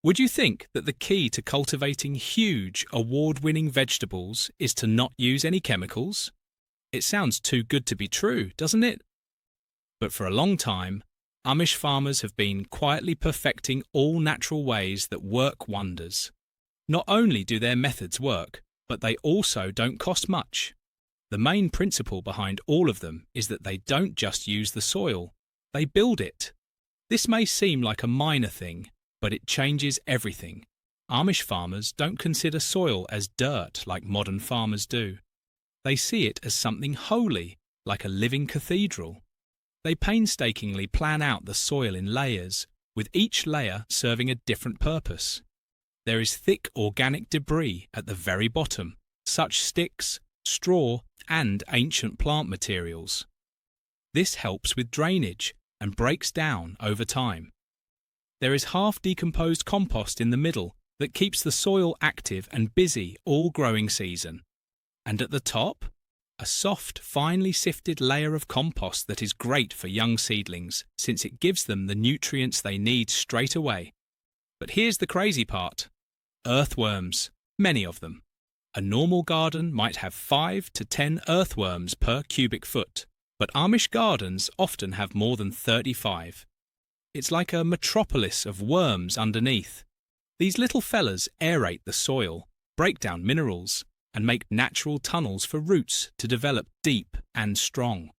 Would you think that the key to cultivating huge, award-winning vegetables is to not use any chemicals? It sounds too good to be true, doesn't it? But for a long time, Amish farmers have been quietly perfecting all natural ways that work wonders. Not only do their methods work, but they also don't cost much. The main principle behind all of them is that they don't just use the soil, they build it. This may seem like a minor thing, but it changes everything. Amish farmers don't consider soil as dirt like modern farmers do. They see it as something holy, like a living cathedral. They painstakingly plan out the soil in layers, with each layer serving a different purpose. There is thick organic debris at the very bottom, such sticks, straw, and ancient plant materials. This helps with drainage and breaks down over time. There is half-decomposed compost in the middle that keeps the soil active and busy all growing season. And at the top, a soft, finely sifted layer of compost that is great for young seedlings since it gives them the nutrients they need straight away. But here's the crazy part. Earthworms, many of them. A normal garden might have 5 to 10 earthworms per cubic foot, but Amish gardens often have more than 35. It's like a metropolis of worms underneath. These little fellas aerate the soil, break down minerals, and make natural tunnels for roots to develop deep and strong.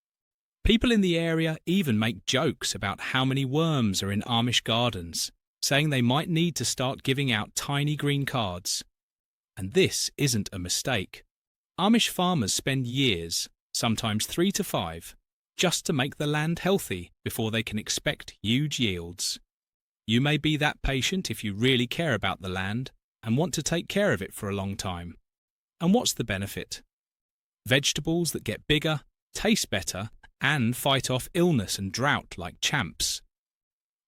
People in the area even make jokes about how many worms are in Amish gardens, saying they might need to start giving out tiny green cards. And this isn't a mistake. Amish farmers spend years, sometimes 3 to 5, just to make the land healthy before they can expect huge yields. You may be that patient if you really care about the land and want to take care of it for a long time. And what's the benefit? Vegetables that get bigger, taste better, and fight off illness and drought like champs.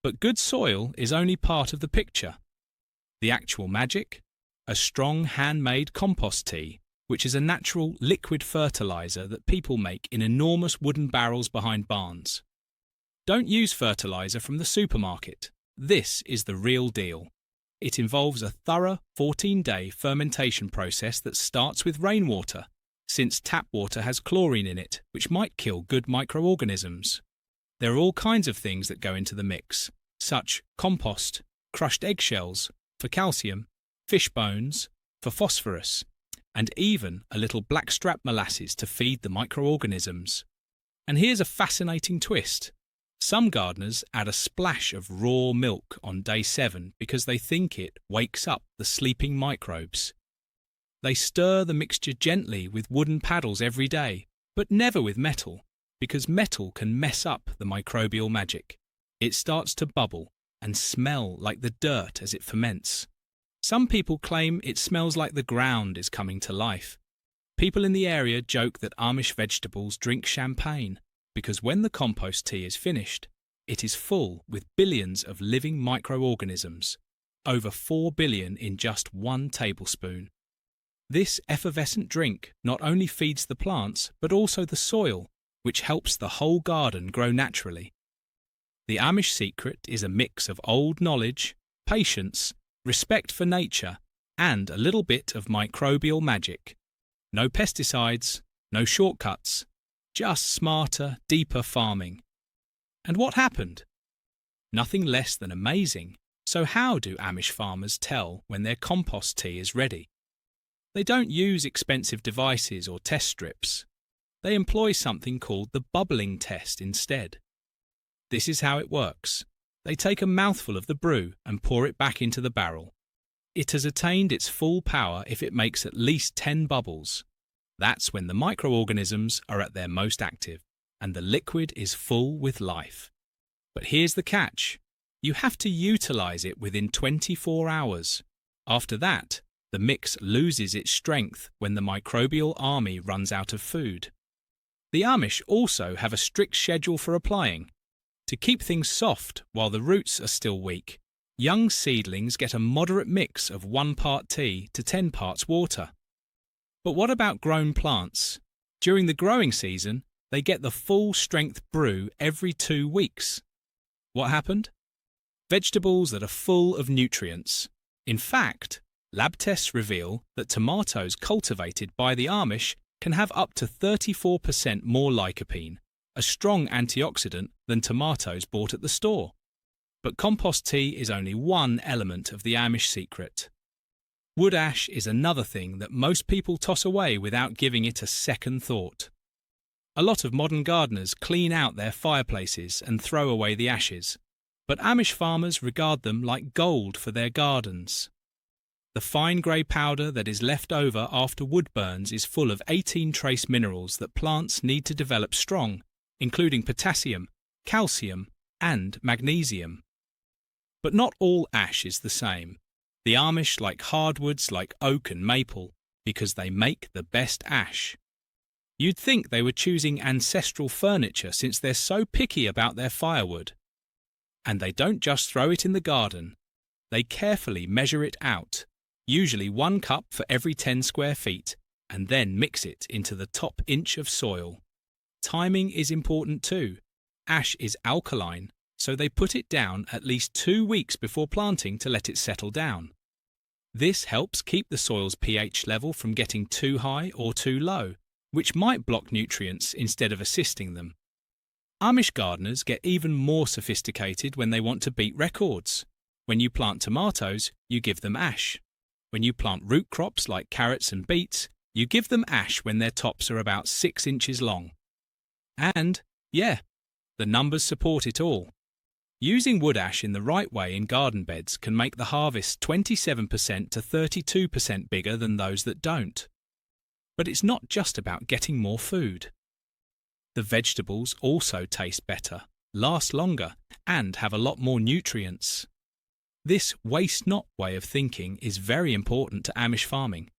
But good soil is only part of the picture. The actual magic? A strong handmade compost tea, which is a natural liquid fertilizer that people make in enormous wooden barrels behind barns. Don't use fertilizer from the supermarket. This is the real deal. It involves a thorough 14-day fermentation process that starts with rainwater, since tap water has chlorine in it, which might kill good microorganisms. There are all kinds of things that go into the mix, such compost, crushed eggshells, for calcium, fish bones, for phosphorus, and even a little blackstrap molasses to feed the microorganisms. And here's a fascinating twist. Some gardeners add a splash of raw milk on day 7 because they think it wakes up the sleeping microbes. They stir the mixture gently with wooden paddles every day, but never with metal, because metal can mess up the microbial magic. It starts to bubble and smell like the dirt as it ferments. Some people claim it smells like the ground is coming to life. People in the area joke that Amish vegetables drink champagne, because when the compost tea is finished, it is full with billions of living microorganisms, over 4 billion in just 1 tablespoon. This effervescent drink not only feeds the plants, but also the soil, which helps the whole garden grow naturally. The Amish secret is a mix of old knowledge, patience, respect for nature, and a little bit of microbial magic. No pesticides, no shortcuts, just smarter, deeper farming. And what happened? Nothing less than amazing. So how do Amish farmers tell when their compost tea is ready? They don't use expensive devices or test strips. They employ something called the bubbling test instead. This is how it works. They take a mouthful of the brew and pour it back into the barrel. It has attained its full power if it makes at least 10 bubbles. That's when the microorganisms are at their most active, and the liquid is full with life. But here's the catch. You have to utilize it within 24 hours. After that, the mix loses its strength when the microbial army runs out of food. The Amish also have a strict schedule for applying. To keep things soft while the roots are still weak, young seedlings get a moderate mix of 1 part tea to 10 parts water. But what about grown plants? During the growing season, they get the full-strength brew every 2 weeks. What happened? vegetables that are full of nutrients. In fact, lab tests reveal that tomatoes cultivated by the Amish can have up to 34% more lycopene, a strong antioxidant, than tomatoes bought at the store. But compost tea is only one element of the Amish secret. Wood ash is another thing that most people toss away without giving it a second thought. A lot of modern gardeners clean out their fireplaces and throw away the ashes, but Amish farmers regard them like gold for their gardens. The fine grey powder that is left over after wood burns is full of 18 trace minerals that plants need to develop strong, including potassium, calcium, and magnesium. But not all ash is the same. The Amish like hardwoods like oak and maple because they make the best ash. You'd think they were choosing ancestral furniture since they're so picky about their firewood. And they don't just throw it in the garden. They carefully measure it out, usually 1 cup for every 10 square feet, and then mix it into the top inch of soil. Timing is important too. Ash is alkaline, so they put it down at least 2 weeks before planting to let it settle down. This helps keep the soil's pH level from getting too high or too low, which might block nutrients instead of assisting them. Amish gardeners get even more sophisticated when they want to beat records. When you plant tomatoes, you give them ash. When you plant root crops like carrots and beets, you give them ash when their tops are about 6 inches long. And, yeah, the numbers support it all. Using wood ash in the right way in garden beds can make the harvest 27% to 32% bigger than those that don't. But it's not just about getting more food. The vegetables also taste better, last longer, and have a lot more nutrients. This waste-not way of thinking is very important to Amish farming.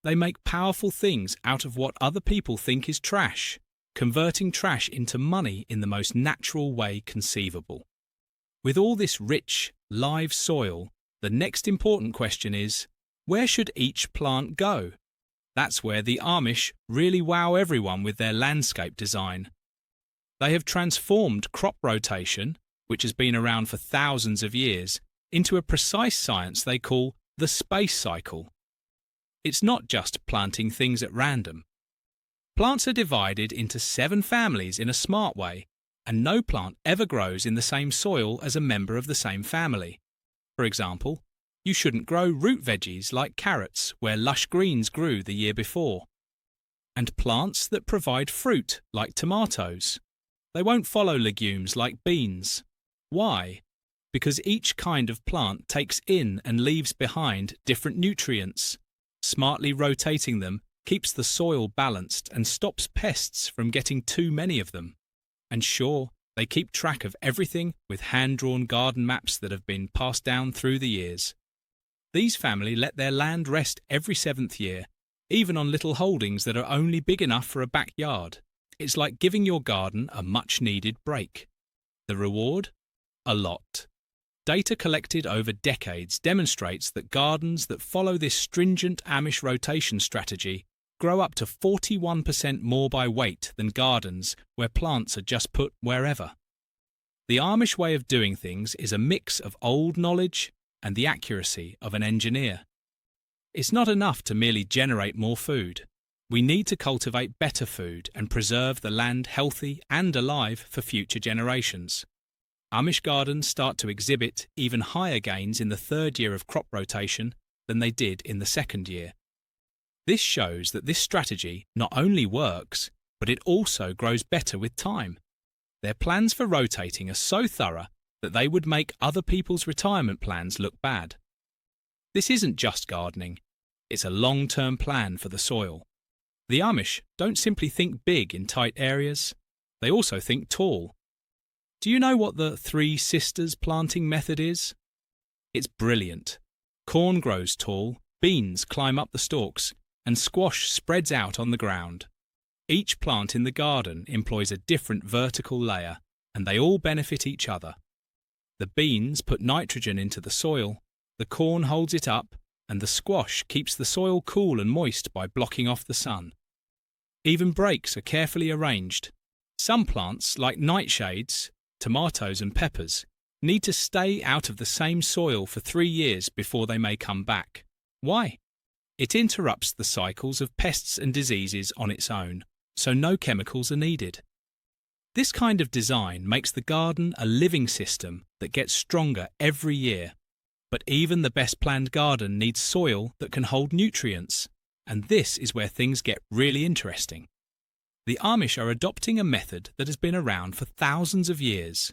They make powerful things out of what other people think is trash, converting trash into money in the most natural way conceivable. With all this rich, live soil, the next important question is, where should each plant go? That's where the Amish really wow everyone with their landscape design. They have transformed crop rotation, which has been around for thousands of years, into a precise science they call the space cycle. It's not just planting things at random. Plants are divided into 7 families in a smart way, and no plant ever grows in the same soil as a member of the same family. For example, you shouldn't grow root veggies like carrots where lush greens grew the year before. And plants that provide fruit like tomatoes. They won't follow legumes like beans. Why? Because each kind of plant takes in and leaves behind different nutrients. Smartly rotating them keeps the soil balanced and stops pests from getting too many of them. And sure, they keep track of everything with hand-drawn garden maps that have been passed down through the years. These family let their land rest every 7th year, even on little holdings that are only big enough for a backyard. It's like giving your garden a much-needed break. The reward? A lot. Data collected over decades demonstrates that gardens that follow this stringent Amish rotation strategy grow up to 41% more by weight than gardens where plants are just put wherever. The Amish way of doing things is a mix of old knowledge and the accuracy of an engineer. It's not enough to merely generate more food. We need to cultivate better food and preserve the land healthy and alive for future generations. Amish gardens start to exhibit even higher gains in the 3rd year of crop rotation than they did in the 2nd year. This shows that this strategy not only works, but it also grows better with time. Their plans for rotating are so thorough that they would make other people's retirement plans look bad. This isn't just gardening, it's a long-term plan for the soil. The Amish don't simply think big in tight areas, they also think tall. Do you know what the 3 sisters planting method is? It's brilliant. Corn grows tall, beans climb up the stalks, and squash spreads out on the ground. Each plant in the garden employs a different vertical layer, and they all benefit each other. The beans put nitrogen into the soil, the corn holds it up, and the squash keeps the soil cool and moist by blocking off the sun. Even breaks are carefully arranged. Some plants, like nightshades, tomatoes and peppers, need to stay out of the same soil for 3 years before they may come back. Why? It interrupts the cycles of pests and diseases on its own, so no chemicals are needed. This kind of design makes the garden a living system that gets stronger every year. But even the best planned garden needs soil that can hold nutrients, and this is where things get really interesting. The Amish are adopting a method that has been around for thousands of years.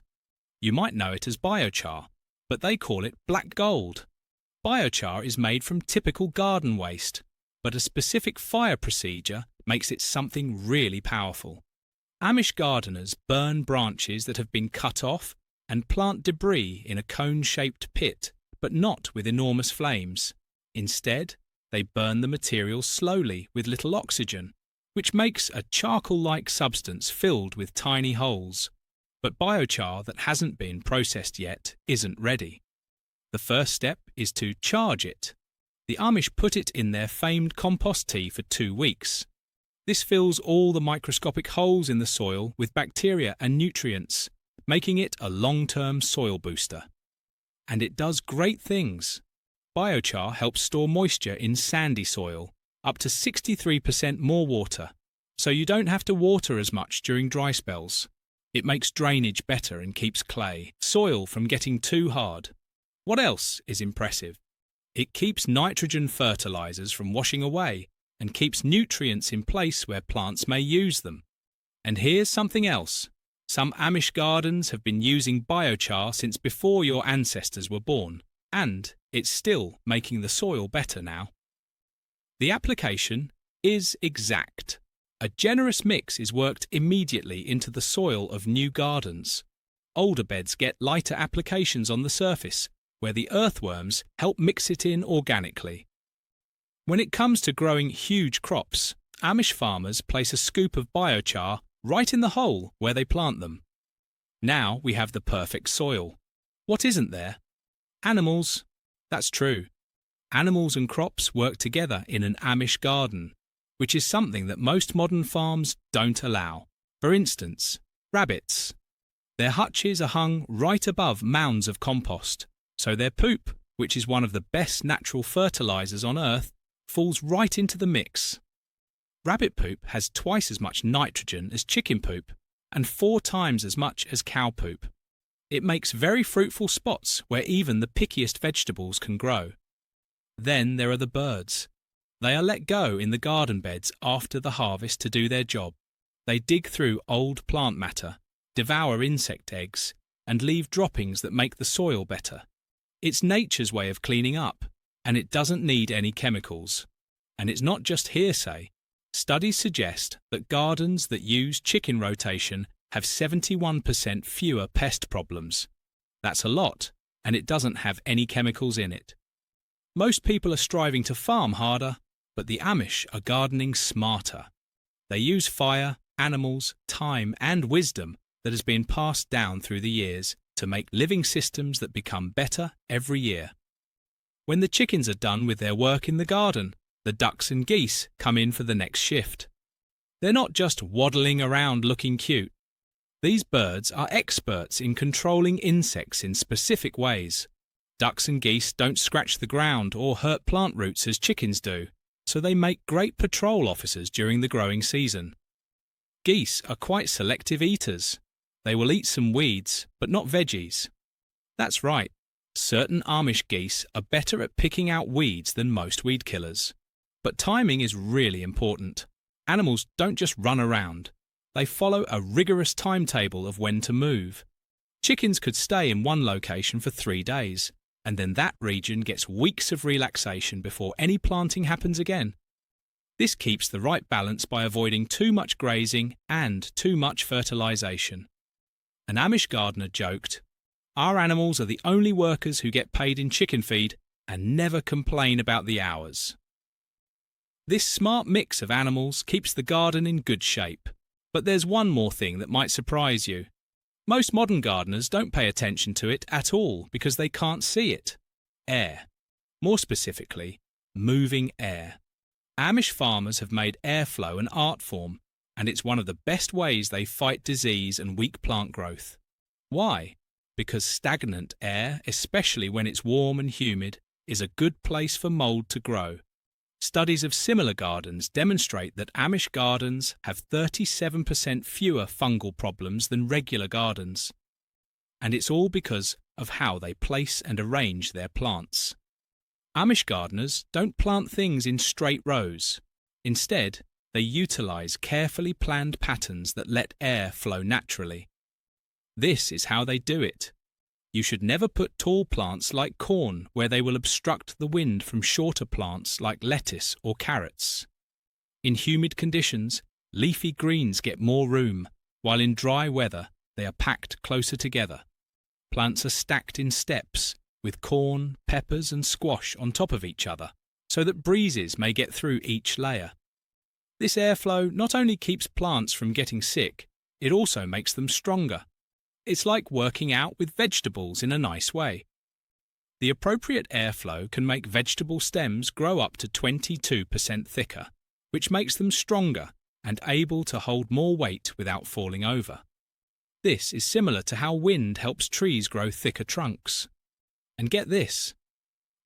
You might know it as biochar, but they call it black gold. Biochar is made from typical garden waste, but a specific fire procedure makes it something really powerful. Amish gardeners burn branches that have been cut off and plant debris in a cone-shaped pit, but not with enormous flames. Instead, they burn the material slowly with little oxygen, which makes a charcoal-like substance filled with tiny holes. But biochar that hasn't been processed yet isn't ready. The first step is to charge it. The Amish put it in their famed compost tea for 2 weeks. This fills all the microscopic holes in the soil with bacteria and nutrients, making it a long-term soil booster. And it does great things. Biochar helps store moisture in sandy soil, up to 63% more water, so you don't have to water as much during dry spells. It makes drainage better and keeps clay, soil from getting too hard. What else is impressive? It keeps nitrogen fertilizers from washing away and keeps nutrients in place where plants may use them. And here's something else. Some Amish gardens have been using biochar since before your ancestors were born, and it's still making the soil better now. The application is exact. A generous mix is worked immediately into the soil of new gardens. Older beds get lighter applications on the surface, where the earthworms help mix it in organically. When it comes to growing huge crops, Amish farmers place a scoop of biochar right in the hole where they plant them. Now we have the perfect soil. What isn't there? Animals. That's true. Animals and crops work together in an Amish garden, which is something that most modern farms don't allow. For instance, rabbits. Their hutches are hung right above mounds of compost, so their poop, which is one of the best natural fertilizers on Earth, falls right into the mix. Rabbit poop has twice as much nitrogen as chicken poop and 4 times as much as cow poop. It makes very fruitful spots where even the pickiest vegetables can grow. Then there are the birds. They are let go in the garden beds after the harvest to do their job. They dig through old plant matter, devour insect eggs, and leave droppings that make the soil better. It's nature's way of cleaning up, and it doesn't need any chemicals. And it's not just hearsay. Studies suggest that gardens that use chicken rotation have 71% fewer pest problems. That's a lot, and it doesn't have any chemicals in it. Most people are striving to farm harder, but the Amish are gardening smarter. They use fire, animals, time, and wisdom that has been passed down through the years to make living systems that become better every year. When the chickens are done with their work in the garden, the ducks and geese come in for the next shift. They're not just waddling around looking cute. These birds are experts in controlling insects in specific ways. Ducks and geese don't scratch the ground or hurt plant roots as chickens do, so they make great patrol officers during the growing season. Geese are quite selective eaters. They will eat some weeds, but not veggies. That's right, certain Amish geese are better at picking out weeds than most weed killers. But timing is really important. Animals don't just run around. They follow a rigorous timetable of when to move. Chickens could stay in one location for 3 days, and then that region gets weeks of relaxation before any planting happens again. This keeps the right balance by avoiding too much grazing and too much fertilization. An Amish gardener joked, "Our animals are the only workers who get paid in chicken feed and never complain about the hours." This smart mix of animals keeps the garden in good shape. But there's one more thing that might surprise you. Most modern gardeners don't pay attention to it at all because they can't see it. Air. More specifically, moving air. Amish farmers have made airflow an art form, and it's one of the best ways they fight disease and weak plant growth. Why? because stagnant air, especially when it's warm and humid, is a good place for mold to grow. Studies of similar gardens demonstrate that Amish gardens have 37% fewer fungal problems than regular gardens. And it's all because of how they place and arrange their plants. Amish gardeners don't plant things in straight rows. Instead, they utilize carefully planned patterns that let air flow naturally. This is how they do it. You should never put tall plants like corn where they will obstruct the wind from shorter plants like lettuce or carrots. In humid conditions, leafy greens get more room, while in dry weather they are packed closer together. Plants are stacked in steps, with corn, peppers and squash on top of each other, so that breezes may get through each layer. This airflow not only keeps plants from getting sick, it also makes them stronger. It's like working out with vegetables in a nice way. The appropriate airflow can make vegetable stems grow up to 22% thicker, which makes them stronger and able to hold more weight without falling over. This is similar to how wind helps trees grow thicker trunks. And get this,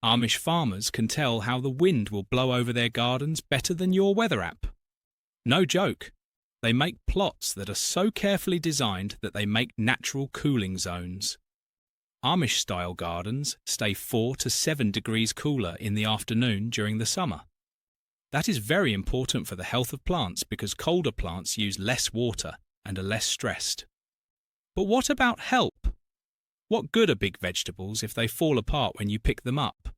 Amish farmers can tell how the wind will blow over their gardens better than your weather app. No joke. They make plots that are so carefully designed that they make natural cooling zones. Amish-style gardens stay 4 to 7 degrees cooler in the afternoon during the summer. That is very important for the health of plants because colder plants use less water and are less stressed. But what about help? What good are big vegetables if they fall apart when you pick them up?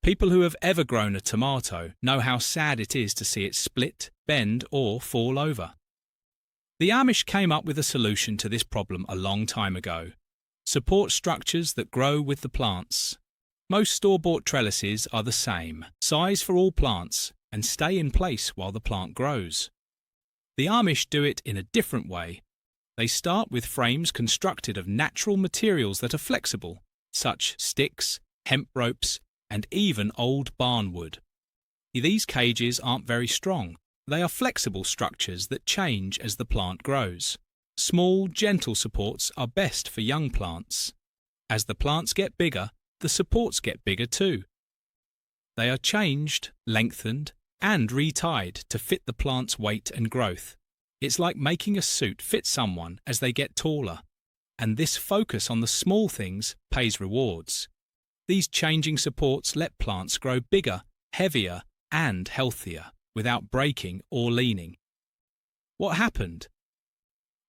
People who have ever grown a tomato know how sad it is to see it split, bend, or fall over. The Amish came up with a solution to this problem a long time ago. Support structures that grow with the plants. Most store-bought trellises are the same, size for all plants, and stay in place while the plant grows. The Amish do it in a different way. They start with frames constructed of natural materials that are flexible, such sticks, hemp ropes, and even old barn wood. These cages aren't very strong. They are flexible structures that change as the plant grows. Small, gentle supports are best for young plants. As the plants get bigger, the supports get bigger too. They are changed, lengthened, and retied to fit the plant's weight and growth. It's like making a suit fit someone as they get taller, and this focus on the small things pays rewards. These changing supports let plants grow bigger, heavier, and healthier without breaking or leaning. What happened?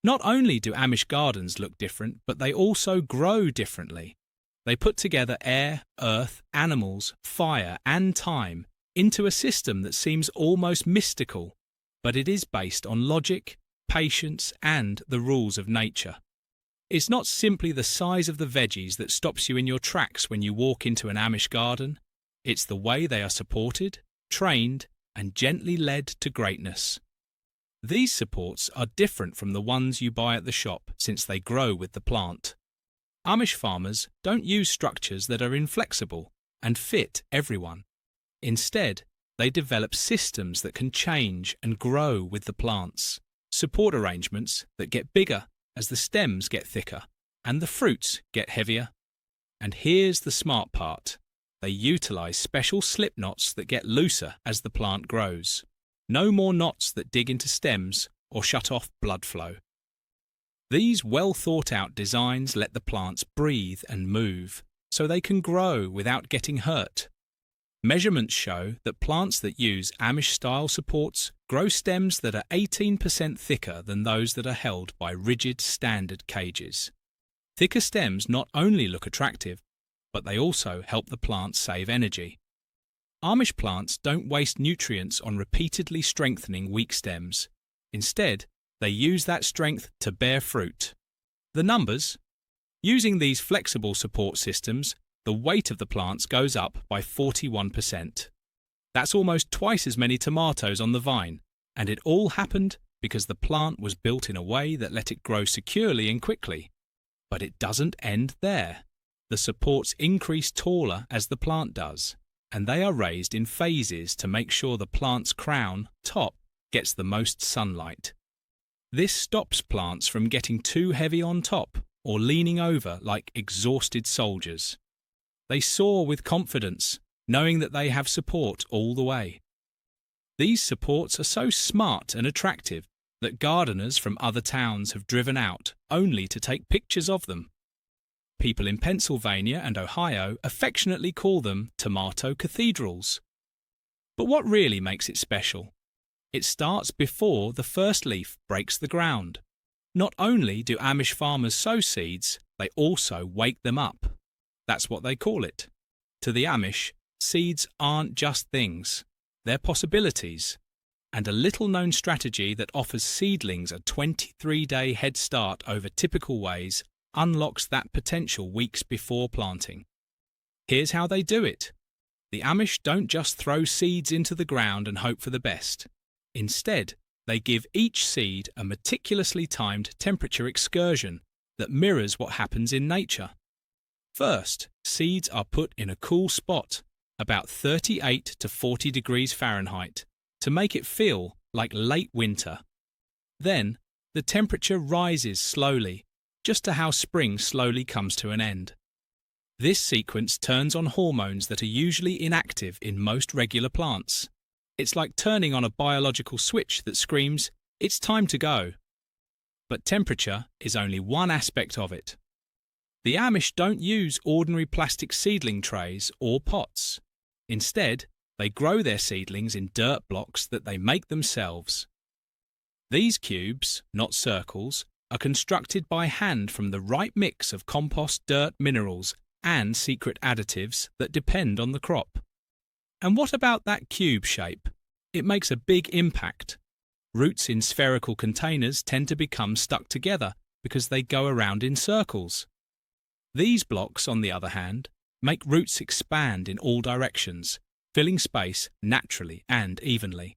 Not only do Amish gardens look different, but they also grow differently. They put together air, earth, animals, fire, and time into a system that seems almost mystical, but it is based on logic, patience, and the rules of nature. It's not simply the size of the veggies that stops you in your tracks when you walk into an Amish garden. It's the way they are supported, trained, and gently led to greatness. These supports are different from the ones you buy at the shop since they grow with the plant. Amish farmers don't use structures that are inflexible and fit everyone. Instead, they develop systems that can change and grow with the plants, support arrangements that get bigger as the stems get thicker and the fruits get heavier. And here's the smart part. They utilize special slip knots that get looser as the plant grows. No more knots that dig into stems or shut off blood flow. These well-thought-out designs let the plants breathe and move, so they can grow without getting hurt. Measurements show that plants that use Amish-style supports grow stems that are 18% thicker than those that are held by rigid standard cages. Thicker stems not only look attractive, but they also help the plants save energy. Amish plants don't waste nutrients on repeatedly strengthening weak stems. Instead, they use that strength to bear fruit. The numbers? Using these flexible support systems, the weight of the plants goes up by 41%. That's almost twice as many tomatoes on the vine, and it all happened because the plant was built in a way that let it grow securely and quickly. But it doesn't end there. The supports increase taller as the plant does, and they are raised in phases to make sure the plant's crown, top, gets the most sunlight. This stops plants from getting too heavy on top or leaning over like exhausted soldiers. They soar with confidence, knowing that they have support all the way. These supports are so smart and attractive that gardeners from other towns have driven out only to take pictures of them. People in Pennsylvania and Ohio affectionately call them tomato cathedrals. But what really makes it special? It starts before the first leaf breaks the ground. Not only do Amish farmers sow seeds, they also wake them up. That's what they call it. To the Amish, seeds aren't just things, they're possibilities. And a little-known strategy that offers seedlings a 23-day head start over typical ways unlocks that potential weeks before planting. Here's how they do it. The Amish don't just throw seeds into the ground and hope for the best. Instead, they give each seed a meticulously timed temperature excursion that mirrors what happens in nature. First, seeds are put in a cool spot, about 38 to 40 degrees Fahrenheit, to make it feel like late winter. Then, the temperature rises slowly, just to how spring slowly comes to an end. This sequence turns on hormones that are usually inactive in most regular plants. It's like turning on a biological switch that screams, "It's time to go." But temperature is only one aspect of it. The Amish don't use ordinary plastic seedling trays or pots. Instead, they grow their seedlings in dirt blocks that they make themselves. These cubes, not circles, are constructed by hand from the right mix of compost, dirt, minerals, and secret additives that depend on the crop. And what about that cube shape? It makes a big impact. Roots in spherical containers tend to become stuck together because they go around in circles. These blocks, on the other hand, make roots expand in all directions, filling space naturally and evenly.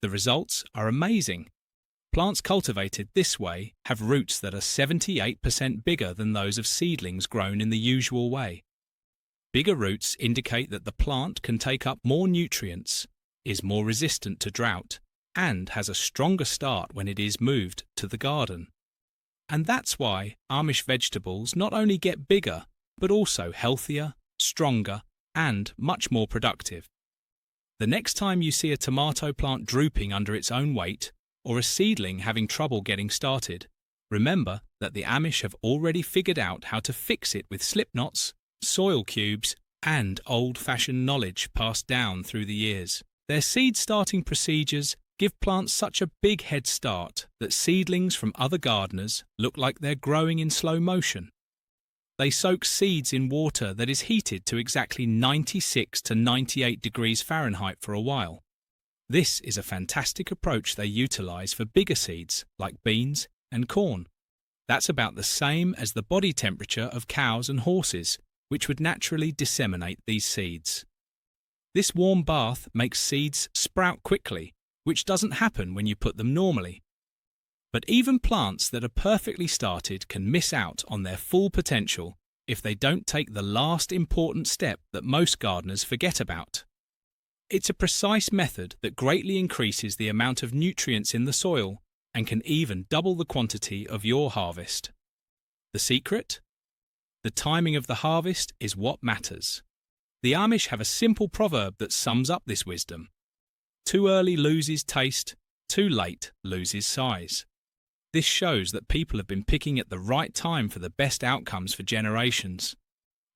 The results are amazing. Plants cultivated this way have roots that are 78% bigger than those of seedlings grown in the usual way. Bigger roots indicate that the plant can take up more nutrients, is more resistant to drought, and has a stronger start when it is moved to the garden. And that's why Amish vegetables not only get bigger, but also healthier, stronger, and much more productive. The next time you see a tomato plant drooping under its own weight, or a seedling having trouble getting started, remember that the Amish have already figured out how to fix it with slip knots, soil cubes, and old-fashioned knowledge passed down through the years. Their seed-starting procedures give plants such a big head start that seedlings from other gardeners look like they're growing in slow motion. They soak seeds in water that is heated to exactly 96 to 98 degrees Fahrenheit for a while. This is a fantastic approach they utilize for bigger seeds like beans and corn. That's about the same as the body temperature of cows and horses, which would naturally disseminate these seeds. This warm bath makes seeds sprout quickly, which doesn't happen when you put them normally. But even plants that are perfectly started can miss out on their full potential if they don't take the last important step that most gardeners forget about. It's a precise method that greatly increases the amount of nutrients in the soil and can even double the quantity of your harvest. The secret? The timing of the harvest is what matters. The Amish have a simple proverb that sums up this wisdom. Too early loses taste, too late loses size. This shows that people have been picking at the right time for the best outcomes for generations.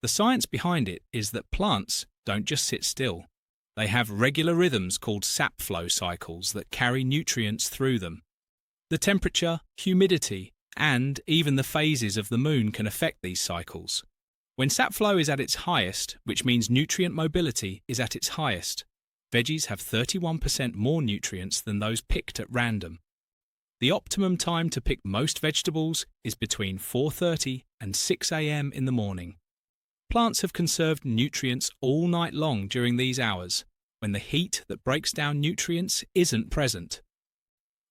The science behind it is that plants don't just sit still. They have regular rhythms called sap flow cycles that carry nutrients through them. The temperature, humidity, and even the phases of the moon can affect these cycles. When sap flow is at its highest, which means nutrient mobility is at its highest, veggies have 31% more nutrients than those picked at random. The optimum time to pick most vegetables is between 4:30 and 6 a.m. in the morning. Plants have conserved nutrients all night long during these hours, when the heat that breaks down nutrients isn't present.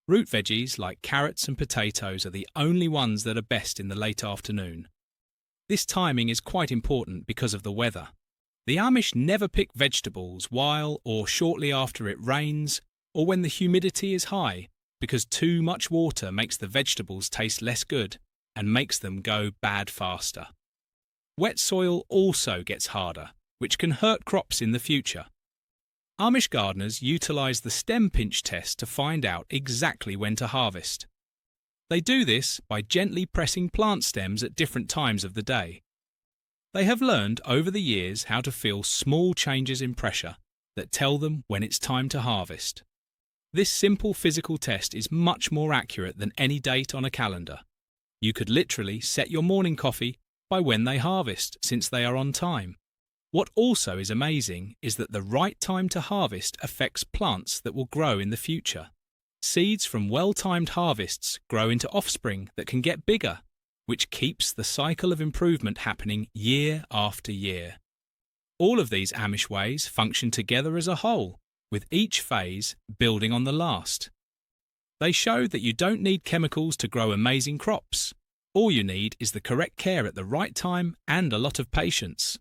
Root veggies like carrots and potatoes are the only ones that are best in the late afternoon. This timing is quite important because of the weather. The Amish never pick vegetables while or shortly after it rains or when the humidity is high, because too much water makes the vegetables taste less good and makes them go bad faster. Wet soil also gets harder, which can hurt crops in the future. Amish gardeners utilise the stem pinch test to find out exactly when to harvest. They do this by gently pressing plant stems at different times of the day. They have learned over the years how to feel small changes in pressure that tell them when it's time to harvest. This simple physical test is much more accurate than any date on a calendar. You could literally set your morning coffee by when they harvest, since they are on time. What also is amazing is that the right time to harvest affects plants that will grow in the future. Seeds from well-timed harvests grow into offspring that can get bigger, which keeps the cycle of improvement happening year after year. All of these Amish ways function together as a whole, with each phase building on the last. They show that you don't need chemicals to grow amazing crops. All you need is the correct care at the right time and a lot of patience.